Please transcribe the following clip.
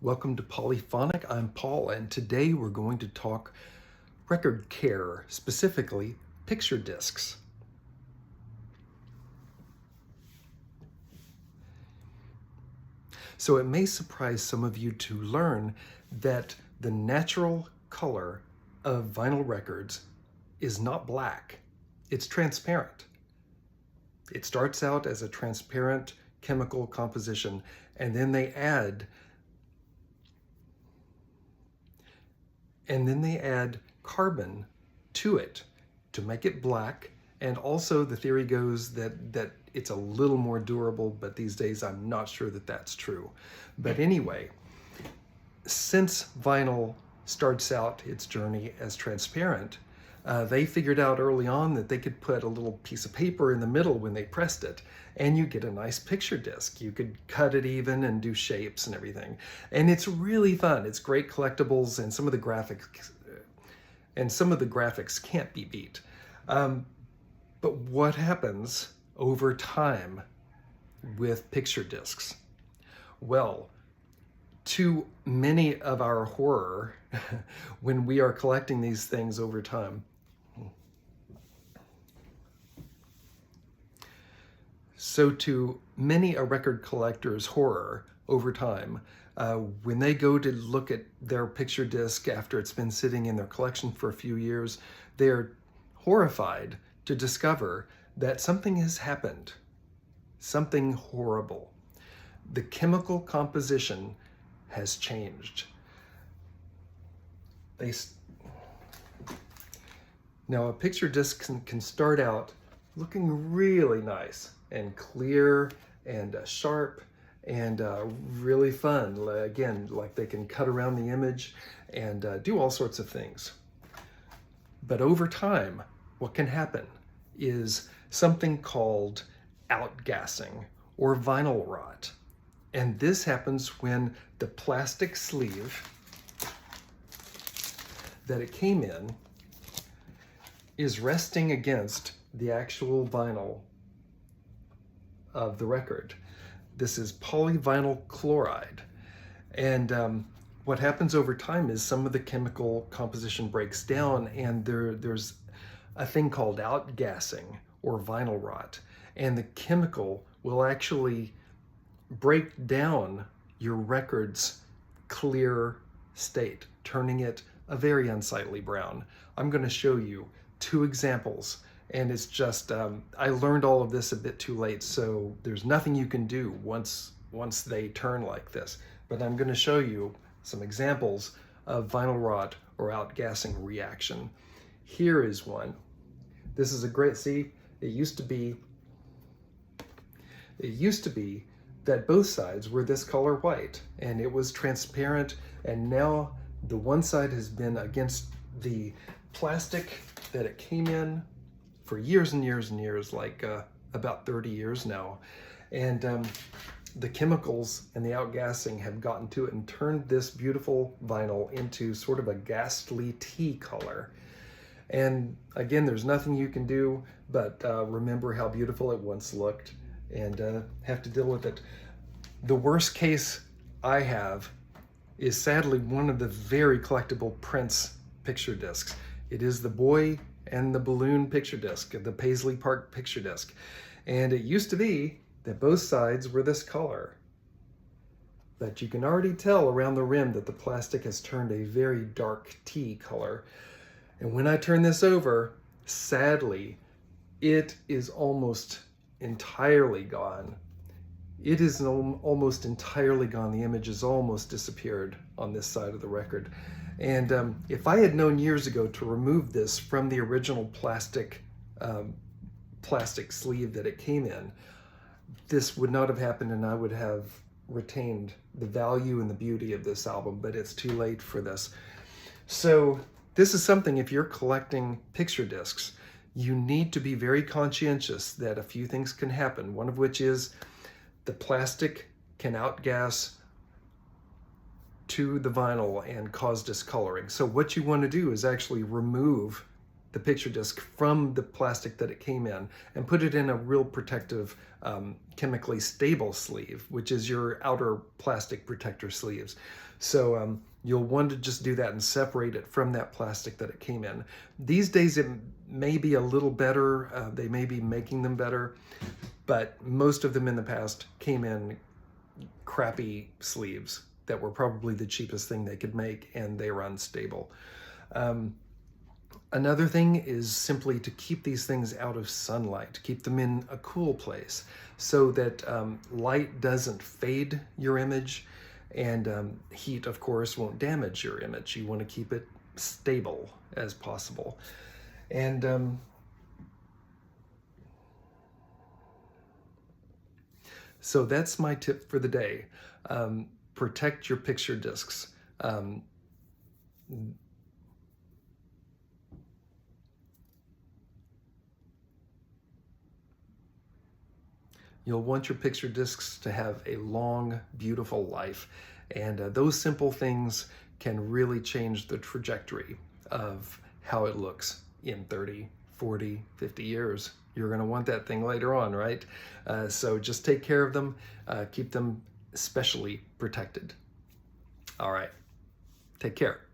Welcome to PaulyPhonic. I'm Paul, and today we're going to talk record care, specifically picture discs. So it may surprise some of you to learn that the natural color of vinyl records is not black. It's transparent. It starts out as a transparent chemical composition, and then they add carbon to it to make it black. And also the theory goes that it's a little more durable, but these days I'm not sure that that's true. But anyway, since vinyl starts out its journey as transparent, they figured out early on that they could put a little piece of paper in the middle when they pressed it, and you get a nice picture disc. You could cut it even and do shapes and everything. And it's really fun. It's great collectibles, and some of the graphics can't be beat. But what happens over time with picture discs? Well, to many of our horror, when we are collecting these things over time, so to many a record collector's horror over time, when they go to look at their picture disc after it's been sitting in their collection for a few years, they're horrified to discover that something has happened, something horrible. The chemical composition has changed. Now, a picture disc can start out looking really nice and clear and sharp and really fun. Again, like they can cut around the image and do all sorts of things. But over time, what can happen is something called outgassing or vinyl rot. And this happens when the plastic sleeve that it came in is resting against the actual vinyl of the record. This is polyvinyl chloride. And what happens over time is some of the chemical composition breaks down, and there's a thing called outgassing or vinyl rot. And the chemical will actually break down your record's clear state, turning it a very unsightly brown. I'm going to show you two examples, and it's just, I learned all of this a bit too late, so there's nothing you can do once they turn like this. But I'm going to show you some examples of vinyl rot or outgassing reaction. Here is one. This is a great, see, it used to be that both sides were this color white, and it was transparent, and now the one side has been against the plastic that it came in for years and years and years, like about 30 years now. And the chemicals and the outgassing have gotten to it and turned this beautiful vinyl into sort of a ghastly tea color. And again, there's nothing you can do but remember how beautiful it once looked and have to deal with it. The worst case I have is sadly one of the very collectible Prince picture discs. It is the Boy and the Balloon picture disc, the Paisley Park picture disc. And it used to be that both sides were this color. But you can already tell around the rim that the plastic has turned a very dark tea color. And when I turn this over, sadly, it is almost entirely gone. It is almost entirely gone. The image has almost disappeared on this side of the record. And if I had known years ago to remove this from the original plastic sleeve that it came in, this would not have happened, and I would have retained the value and the beauty of this album, but it's too late for this. So this is something, if you're collecting picture discs, you need to be very conscientious that a few things can happen, one of which is the plastic can outgas to the vinyl and cause discoloring. So what you want to do is actually remove the picture disc from the plastic that it came in and put it in a real protective, chemically stable sleeve, which is your outer plastic protector sleeves. So you'll want to just do that and separate it from that plastic that it came in. These days it may be a little better, they may be making them better, but most of them in the past came in crappy sleeves that were probably the cheapest thing they could make, and they were unstable. Another thing is simply to keep these things out of sunlight, to keep them in a cool place so that light doesn't fade your image, and heat, of course, won't damage your image. You want to keep it stable as possible. And so that's my tip for the day. Protect your picture discs. You'll want your picture discs to have a long, beautiful life. And those simple things can really change the trajectory of how it looks in 30, 40, 50 years. You're going to want that thing later on, right? So just take care of them, keep them specially protected. All right, take care.